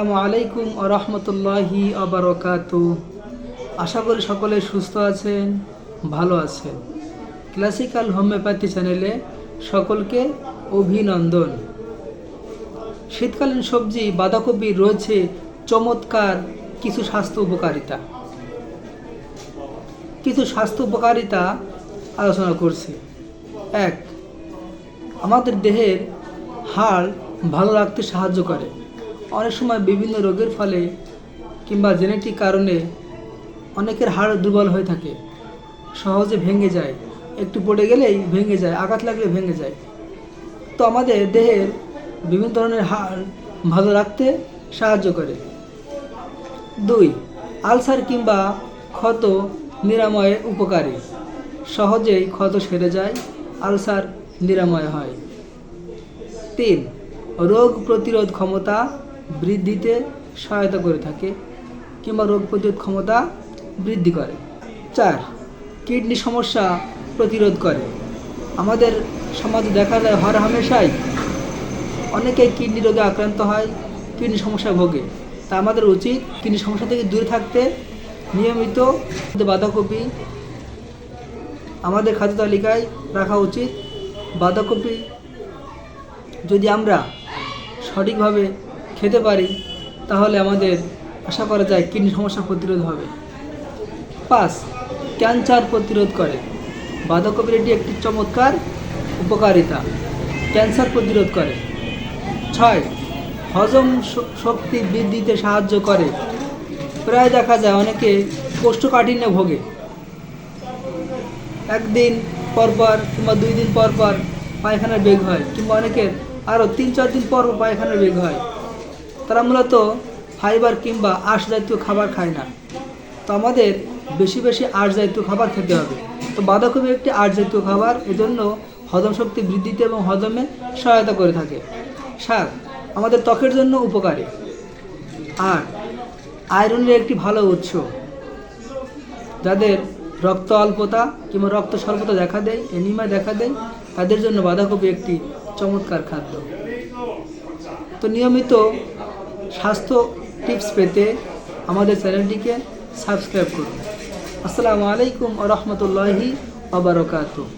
আসসালামু আলাইকুম ওয়া রাহমাতুল্লাহি ওয়া বারাকাতুহু। আশা করি সকলে সুস্থ আছেন, ভালো আছেন। ক্লাসিক্যাল হোমিওপ্যাথি চ্যানেলে সকলকে অভিনন্দন। শীতকালীন সবজি বাঁধাকপির রয়েছে চমৎকার কিছু স্বাস্থ্য উপকারিতা আলোচনা করছি। 1. আমাদের দেহের হাড় ভালো রাখতে সাহায্য করে। অনেক সময় বিভিন্ন রোগের ফলে কিংবা জেনেটিক কারণে অনেকের হাড় দুর্বল হয়ে থাকে, সহজে ভেঙে যায়, একটু পড়ে গেলেই ভেঙে যায়, আঘাত লাগলে ভেঙে যায়। তো আমাদের দেহের বিভিন্ন ধরনের হাড় ভালো রাখতে সাহায্য করে। 2. আলসার কিংবা ক্ষত নিরাময়ে উপকারী। সহজেই ক্ষত সেরে যায়, আলসার নিরাময় হয়। 3. রোগ প্রতিরোধ ক্ষমতা বৃদ্ধিতে সহায়তা করে থাকে কিংবা রোগ প্রতিরোধ ক্ষমতা বৃদ্ধি করে। 4. কিডনি সমস্যা প্রতিরোধ করে। আমাদের সমাজে দেখা যায় হরহামেশাই অনেকেই কিডনি রোগে আক্রান্ত হয়, কিডনি সমস্যা ভোগে। তা আমাদের উচিত কিডনি সমস্যা থেকে দূরে থাকতে নিয়মিত বাঁধাকপি আমাদের খাদ্য তালিকায় রাখা উচিত। বাঁধাকপি যদি আমরা সঠিকভাবে খেতে পারি তাহলে আমাদের আশা করা যায় কিডনি সমস্যা প্রতিরোধ হবে। 5. ক্যান্সার প্রতিরোধ করে। বাঁধাকপির এটি একটি চমৎকার উপকারিতা, ক্যান্সার প্রতিরোধ করে। 6. হজম শক্তি বৃদ্ধিতে সাহায্য করে। প্রায় দেখা যায় অনেকে কোষ্ঠকাঠিন্যে ভোগে, একদিন পরপর কিংবা 2 দিন পরপর পায়খানার বেগ হয়, কিংবা অনেকের আরও 3-4 দিন পর পায়খানার বেগ হয়। তারা মূলত ফাইবার কিংবা আঁশ জাতীয় খাবার খায় না। তো আমাদের বেশি বেশি আঁশ জাতীয় খাবার খেতে হবে। তো বাঁধাকপি একটি আঁশ জাতীয় খাবার, এজন্য হজম শক্তি বৃদ্ধিতে এবং হজমে সহায়তা করে থাকে। 7. আমাদের ত্বকের জন্য উপকারী। 8. আয়রনের একটি ভালো উৎস। যাদের রক্ত অল্পতা কিংবা রক্ত স্বল্পতা দেখা দেয়, এনিমিয়া দেখা দেয়, তাদের জন্য বাঁধাকপি একটি চমৎকার খাদ্য। তো নিয়মিত স্বাস্থ্য টিপস পেতে আমাদের চ্যানেলটিকে সাবস্ক্রাইব করুন। আসসালামু আলাইকুম ওয়া রাহমাতুল্লাহি ওয়া বারাকাতুহু।